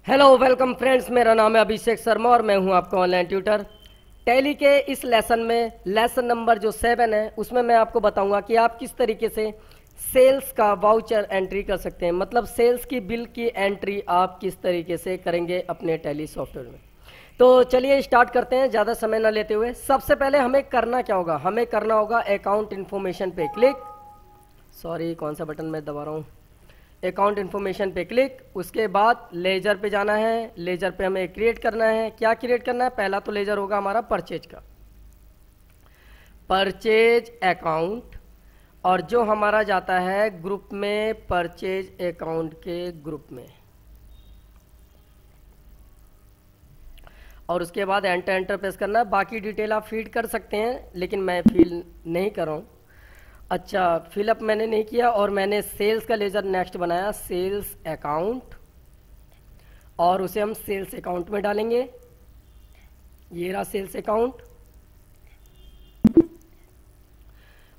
Hello welcome friends, मेरा नाम है अभिषेक शर्मा और मैं हूं आपका ऑनलाइन ट्यूटर। टैली के इस लेसन में लेसन नंबर जो 7 है उसमें मैं आपको बताऊंगा कि आप किस तरीके से सेल्स का वाउचर एंट्री कर सकते हैं। मतलब सेल्स की बिल की एंट्री आप किस तरीके से करेंगे अपने टैली सॉफ्टवेयर में। तो चलिए स्टार्ट करते हैं ज़्यादा समय ना लेते हुए। सबसे पहले हमें करना क्या होगा, हमें करना होगा अकाउंट इन्फॉर्मेशन पे क्लिक। सॉरी, कौन सा बटन मैं दबा रहा हूँ। अकाउंट इन्फॉर्मेशन पे क्लिक, उसके बाद लेजर पे जाना है। लेजर पे हमें क्रिएट करना है। क्या क्रिएट करना है, पहला तो लेजर होगा हमारा परचेज का, परचेज अकाउंट। और जो हमारा जाता है ग्रुप में, परचेज अकाउंट के ग्रुप में। और उसके बाद एंटर एंटर प्रेस करना है। बाकी डिटेल आप फीड कर सकते हैं, लेकिन मैं फिल नहीं कर रहा हूँ। अच्छा, फिलअप मैंने नहीं किया और मैंने सेल्स का लेजर नेक्स्ट बनाया, सेल्स अकाउंट, और उसे हम सेल्स अकाउंट में डालेंगे। ये रहा सेल्स अकाउंट।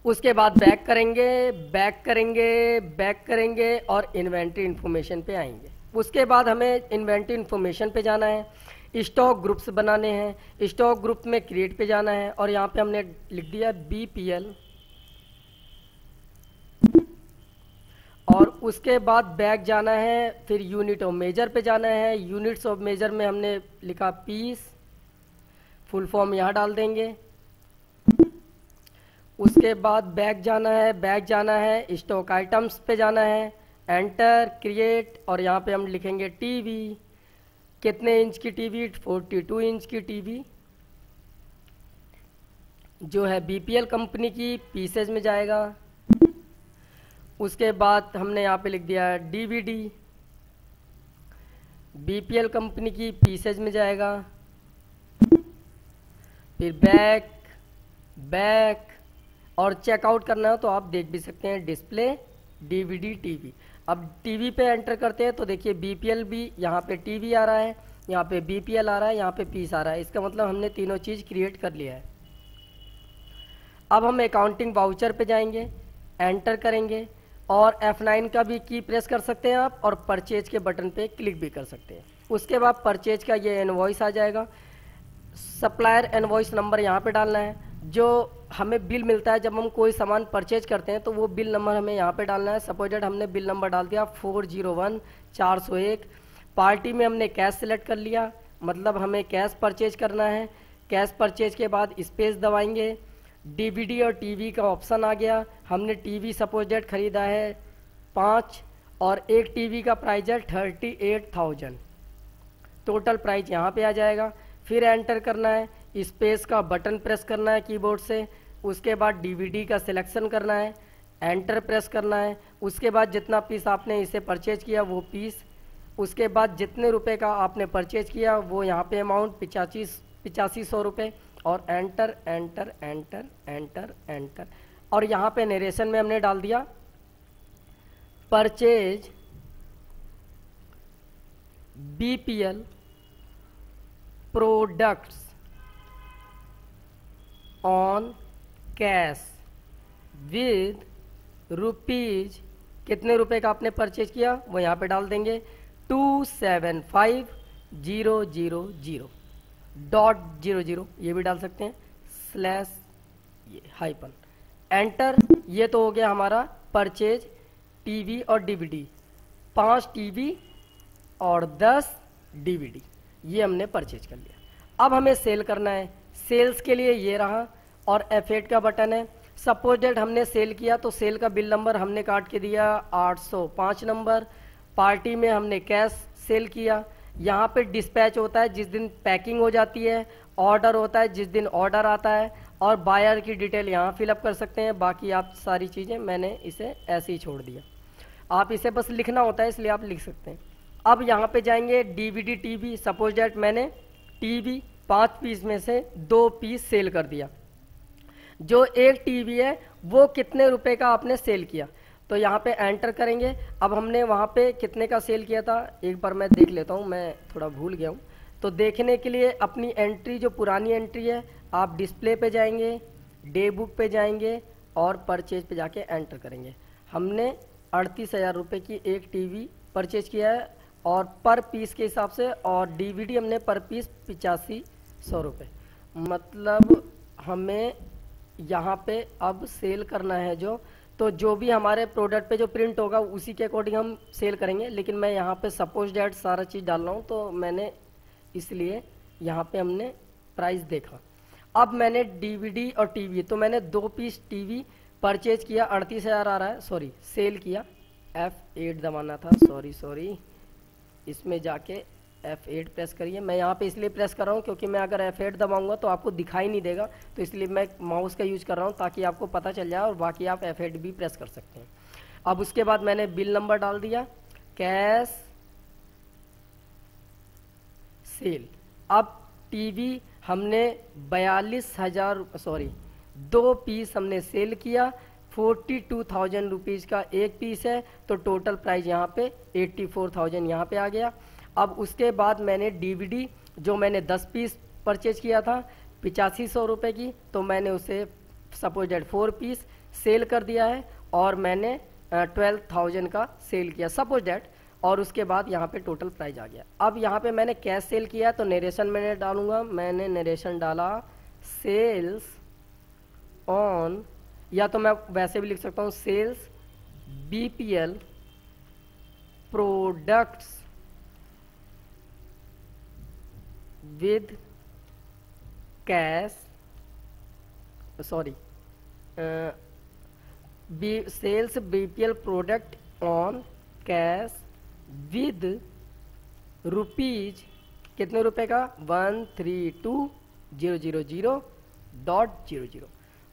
उसके बाद बैक करेंगे, बैक करेंगे, बैक करेंगे और इन्वेंट्री इन्फॉर्मेशन पे आएंगे। उसके बाद हमें इन्वेंट्री इन्फॉर्मेशन पे जाना है, स्टॉक ग्रुप्स बनाने हैं। स्टॉक ग्रुप में क्रिएट पे जाना है और यहाँ पे हमने लिख दिया बीपीएल। और उसके बाद बैक जाना है, फिर यूनिट ऑफ मेजर पे जाना है। यूनिट्स ऑफ मेजर में हमने लिखा पीस, फुल फॉर्म यहाँ डाल देंगे। उसके बाद बैक जाना है, बैक जाना है, स्टॉक आइटम्स पे जाना है, एंटर क्रिएट, और यहाँ पे हम लिखेंगे टीवी। कितने इंच की टीवी, 42 इंच की टीवी जो है बीपीएल कंपनी की, पीसेज में जाएगा। उसके बाद हमने यहाँ पे लिख दिया डीवीडी, बीपीएल कंपनी की, पीसेज में जाएगा। फिर बैक, बैक, और चेकआउट करना है तो आप देख भी सकते हैं डिस्प्ले डीवीडी टीवी। अब टीवी पे एंटर करते हैं तो देखिए बीपीएल भी यहाँ पे टीवी आ रहा है, यहाँ पे बीपीएल आ रहा है, यहाँ पे पीस आ रहा है। इसका मतलब हमने तीनों चीज़ क्रिएट कर लिया है। अब हम अकाउंटिंग वाउचर पे जाएंगे, एंटर करेंगे और F9 का भी की प्रेस कर सकते हैं आप, और परचेज के बटन पे क्लिक भी कर सकते हैं। उसके बाद परचेज का ये इनवॉइस आ जाएगा। सप्लायर इनवॉइस नंबर यहाँ पे डालना है। जो हमें बिल मिलता है जब हम कोई सामान परचेज करते हैं तो वो बिल नंबर हमें यहाँ पे डालना है। सपोजेड हमने बिल नंबर डाल दिया 401/401। पार्टी में हमने कैश सेलेक्ट कर लिया, मतलब हमें कैश परचेज करना है। कैश परचेज के बाद स्पेस दबाएंगे, डीवीडी और टीवी का ऑप्शन आ गया। हमने टीवी सपोजेड खरीदा है 5, और एक टीवी का प्राइस है 38,000। टोटल प्राइस यहाँ पे आ जाएगा। फिर एंटर करना है, स्पेस का बटन प्रेस करना है कीबोर्ड से। उसके बाद डीवीडी का सिलेक्शन करना है, एंटर प्रेस करना है। उसके बाद जितना पीस आपने इसे परचेज किया वो पीस, उसके बाद जितने रुपए का आपने परचेज किया वो यहाँ पे अमाउंट 8500 रुपये, और enter enter enter enter enter. और यहाँ पे नरेशन में हमने डाल दिया purchase BPL products on cash with rupees, कितने रुपए का आपने परचेज किया वो यहाँ पे डाल देंगे 275,000.00, ये भी डाल सकते हैं, स्लैश ये हाइपन, एंटर। ये तो हो गया हमारा परचेज टीवी और डीवीडी। 5 टीवी और 10 डीवीडी ये हमने परचेज कर लिया। अब हमें सेल करना है। सेल्स के लिए ये रहा, और F8 का बटन है। सपोज डेट हमने सेल किया तो सेल का बिल नंबर हमने काट के दिया 805 नंबर। पार्टी में हमने कैश सेल किया। यहाँ पे डिस्पैच होता है जिस दिन पैकिंग हो जाती है, ऑर्डर होता है जिस दिन ऑर्डर आता है, और बायर की डिटेल यहाँ फिलअप कर सकते हैं। बाकी आप सारी चीज़ें मैंने इसे ऐसे ही छोड़ दिया, आप इसे बस लिखना होता है इसलिए आप लिख सकते हैं। अब यहाँ पे जाएंगे डीवीडी टीवी। सपोज डेट मैंने टीवी 5 पीस में से 2 पीस सेल कर दिया। जो एक टीवी है वो कितने रुपए का आपने सेल किया, तो यहाँ पे एंटर करेंगे। अब हमने वहाँ पे कितने का सेल किया था एक बार मैं देख लेता हूँ, मैं थोड़ा भूल गया हूँ। तो देखने के लिए अपनी एंट्री, जो पुरानी एंट्री है, आप डिस्प्ले पे जाएंगे, डे बुक पे जाएंगे और परचेज पे जाके एंटर करेंगे। हमने 38,000 रुपये की एक टीवी परचेज किया है, और पर पीस के हिसाब से, और डीवीडी हमने पर पीस 8500 रुपये। मतलब हमें यहाँ पे अब सेल करना है तो जो भी हमारे प्रोडक्ट पे जो प्रिंट होगा उसी के अकॉर्डिंग हम सेल करेंगे। लेकिन मैं यहाँ पे सपोज डैट सारा चीज़ डाल रहा हूँ, तो मैंने इसलिए यहाँ पे हमने प्राइस देखा। अब मैंने डीवीडी और टीवी, तो मैंने 2 पीस टीवी परचेज किया, 38,000 आ रहा है, सॉरी सेल किया, F8 दबाना था, सॉरी इसमें जाके F8 प्रेस करिए। मैं यहाँ पे इसलिए प्रेस कर रहा हूँ क्योंकि मैं अगर F8 दबाऊंगा तो आपको दिखाई नहीं देगा, तो इसलिए मैं माउस का यूज कर रहा हूँ ताकि आपको पता चल जाए, और बाकी आप F8 भी प्रेस कर सकते हैं। अब उसके बाद मैंने बिल नंबर डाल दिया, कैश सेल। अब टीवी हमने 42,000 सॉरी 2 पीस हमने सेल किया, 42,000 रुपीज़ का एक पीस है, तो टोटल प्राइस यहाँ पे 84,000 यहाँ पे आ गया। अब उसके बाद मैंने डीवीडी जो मैंने 10 पीस परचेज किया था 8500 रुपये की, तो मैंने उसे सपोज डेट 4 पीस सेल कर दिया है, और मैंने 12,000 का सेल किया सपोज डेट, और उसके बाद यहाँ पे टोटल प्राइस आ गया। अब यहाँ पे मैंने कैश सेल किया, तो नरेशन मैंने डालूंगा, मैंने नरेशन डाला सेल्स ऑन, या तो मैं वैसे भी लिख सकता हूँ sales BPL products with cash, sorry sales BPL product on cash with rupees, कितने रुपए का 132,000.00,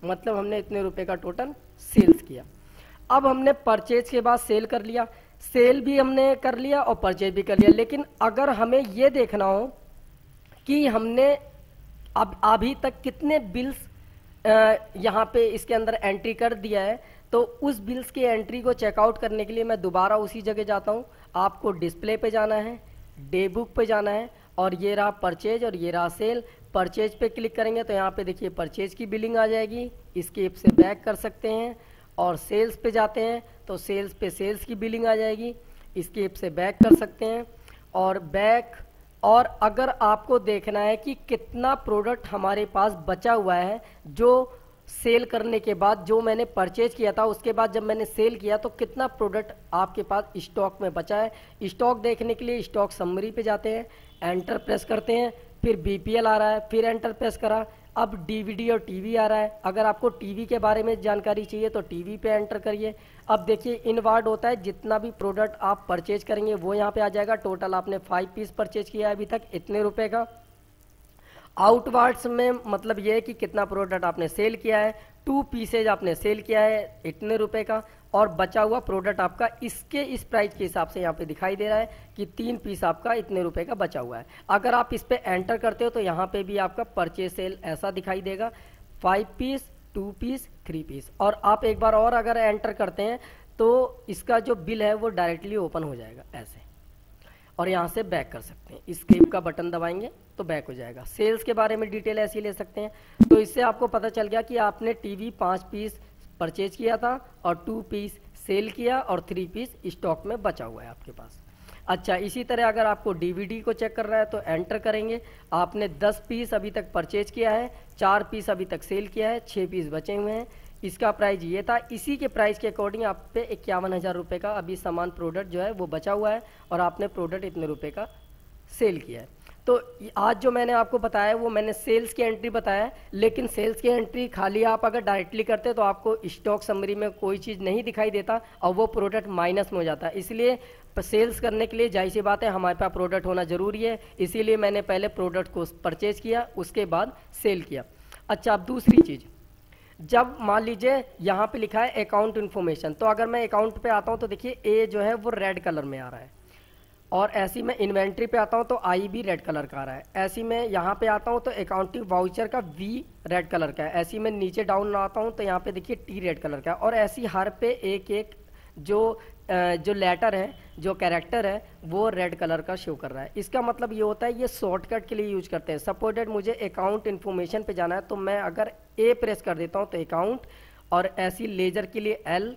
मतलब हमने इतने रुपए का टोटल सेल्स किया। अब हमने परचेज के बाद सेल कर लिया, सेल भी हमने कर लिया और परचेज भी कर लिया। लेकिन अगर हमें ये देखना हो कि हमने अब अभी तक कितने बिल्स यहाँ पे इसके अंदर एंट्री कर दिया है, तो उस बिल्स की एंट्री को चेकआउट करने के लिए मैं दोबारा उसी जगह जाता हूँ। आपको डिस्प्ले पे जाना है, डे बुक पे जाना है, और ये रहा परचेज और ये रहा सेल। परचेज पे क्लिक करेंगे तो यहाँ पे देखिए परचेज की बिलिंग आ जाएगी, स्केप से बैक कर सकते हैं, और सेल्स पे जाते हैं तो सेल्स पे सेल्स की बिलिंग आ जाएगी, स्केप से बैक कर सकते हैं और बैक। और अगर आपको देखना है कि कितना प्रोडक्ट हमारे पास बचा हुआ है जो सेल करने के बाद, जो मैंने परचेज किया था उसके बाद जब मैंने सेल किया, तो कितना प्रोडक्ट आपके पास स्टॉक में बचा है, स्टॉक देखने के लिए स्टॉक समरी पे जाते हैं, एंटर प्रेस करते हैं, फिर BPL आ रहा है, फिर एंटर प्रेस करा, अब डीवीडी और टीवी आ रहा है। अगर आपको टीवी के बारे में जानकारी चाहिए तो टीवी पे एंटर करिए। अब देखिए इनवर्ड होता है, जितना भी प्रोडक्ट आप परचेज करेंगे वो यहाँ पे आ जाएगा। टोटल आपने 5 पीस परचेज किया है अभी तक, इतने रुपए का। आउटवर्ड्स में मतलब ये है कि कितना प्रोडक्ट आपने सेल किया है, 2 पीसेज आपने सेल किया है इतने रुपए का, और बचा हुआ प्रोडक्ट आपका इसके इस प्राइस के हिसाब से यहाँ पे दिखाई दे रहा है कि 3 पीस आपका इतने रुपए का बचा हुआ है। अगर आप इस पे एंटर करते हो तो यहाँ पे भी आपका परचेज सेल ऐसा दिखाई देगा, 5 पीस, 2 पीस, 3 पीस। और आप एक बार और अगर एंटर करते हैं तो इसका जो बिल है वो डायरेक्टली ओपन हो जाएगा ऐसे, और यहाँ से बैक कर सकते हैं, एस्केप का बटन दबाएंगे तो बैक हो जाएगा। सेल्स के बारे में डिटेल ऐसे ही ले सकते हैं। तो इससे आपको पता चल गया कि आपने टीवी 5 पीस परचेज किया था और 2 पीस सेल किया और 3 पीस स्टॉक में बचा हुआ है आपके पास। अच्छा, इसी तरह अगर आपको डीवीडी को चेक करना है तो एंटर करेंगे। आपने 10 पीस अभी तक परचेज किया है, 4 पीस अभी तक सेल किया है, 6 पीस बचे हुए हैं। इसका प्राइस ये था, इसी के प्राइस के अकॉर्डिंग आप पे 51,000 रुपये का अभी सामान प्रोडक्ट जो है वो बचा हुआ है, और आपने प्रोडक्ट इतने रुपए का सेल किया है। तो आज जो मैंने आपको बताया वो मैंने सेल्स की एंट्री बताया, लेकिन सेल्स की एंट्री खाली आप अगर डायरेक्टली करते तो आपको स्टॉक समरी में कोई चीज़ नहीं दिखाई देता और वो प्रोडक्ट माइनस में हो जाता है। इसलिए सेल्स करने के लिए जाहिर सी बात है हमारे पास प्रोडक्ट होना ज़रूरी है, इसीलिए मैंने पहले प्रोडक्ट को परचेज किया उसके बाद सेल किया। अच्छा, अब दूसरी चीज़, जब मान लीजिए यहाँ पे लिखा है अकाउंट इन्फॉर्मेशन, तो अगर मैं अकाउंट पे आता हूँ तो देखिए ए जो है वो रेड कलर में आ रहा है, और ऐसी में इन्वेंट्री पे आता हूँ तो आई भी रेड कलर का आ रहा है। ऐसी में यहाँ पे आता हूँ तो अकाउंटिंग वाउचर का वी रेड कलर का है। ऐसी में नीचे डाउन आता हूँ तो यहाँ पे देखिए टी रेड कलर का है, और ऐसी हर पे एक एक जो लेटर है, जो कैरेक्टर है वो रेड कलर का शो कर रहा है। इसका मतलब ये होता है ये शॉर्टकट के लिए यूज करते हैं। सपोज दैट मुझे अकाउंट इन्फॉर्मेशन पे जाना है तो मैं अगर ए प्रेस कर देता हूँ तो अकाउंट, और ऐसी लेजर के लिए एल,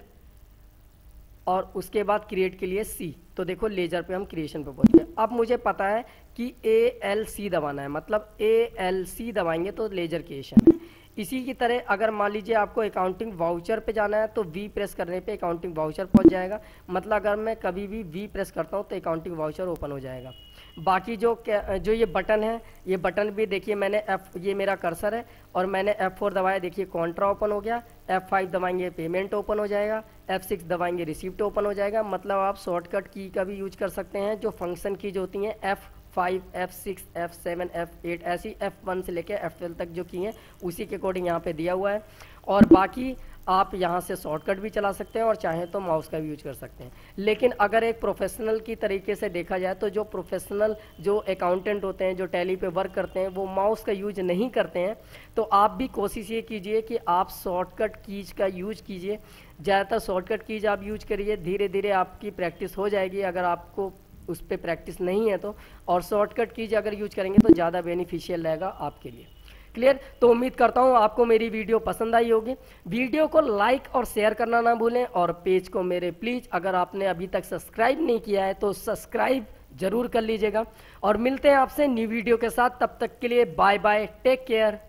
और उसके बाद क्रिएट के लिए सी, तो देखो लेजर पे हम क्रिएशन पे पहुंच गए। अब मुझे पता है कि ALC दबाना है, मतलब ALC दबाएंगे तो लेजर क्रिएशन है। इसी की तरह अगर मान लीजिए आपको अकाउंटिंग वाउचर पे जाना है तो V प्रेस करने पे अकाउंटिंग वाउचर पहुंच जाएगा। मतलब अगर मैं कभी भी V प्रेस करता हूं तो अकाउंटिंग वाउचर ओपन हो जाएगा। बाकी जो ये बटन है, ये बटन भी देखिए मैंने ये मेरा कर्सर है और मैंने F4 दबाया, देखिए कॉन्ट्रा ओपन हो गया। F5 दबाएंगे पेमेंट ओपन हो जाएगा। F6 दबाएंगे रिसिप्ट ओपन हो जाएगा। मतलब आप शॉर्टकट की का भी यूज कर सकते हैं। जो फंक्शन की जो होती हैं F5, F6, F7, F8 ऐसी F1 से लेकर F12 तक जो की हैं उसी के अकॉर्डिंग यहाँ पे दिया हुआ है। और बाकी आप यहाँ से शॉर्टकट भी चला सकते हैं और चाहें तो माउस का भी यूज कर सकते हैं। लेकिन अगर एक प्रोफेशनल की तरीके से देखा जाए तो जो प्रोफेशनल जो अकाउंटेंट होते हैं, जो टैली पे वर्क करते हैं, वो माउस का यूज नहीं करते हैं। तो आप भी कोशिश ये कीजिए कि आप शॉर्टकट कीज का यूज कीजिए। ज़्यादातर शॉर्टकट कीज आप यूज करिए, धीरे धीरे आपकी प्रैक्टिस हो जाएगी अगर आपको उस पर प्रैक्टिस नहीं है तो। और शॉर्टकट कीज अगर यूज करेंगे तो ज़्यादा बेनिफिशियल रहेगा आपके लिए। क्लियर? तो उम्मीद करता हूँ आपको मेरी वीडियो पसंद आई होगी। वीडियो को लाइक और शेयर करना ना भूलें और पेज को मेरे प्लीज़ अगर आपने अभी तक सब्सक्राइब नहीं किया है तो सब्सक्राइब जरूर कर लीजिएगा। और मिलते हैं आपसे न्यू वीडियो के साथ, तब तक के लिए बाय बाय, टेक केयर।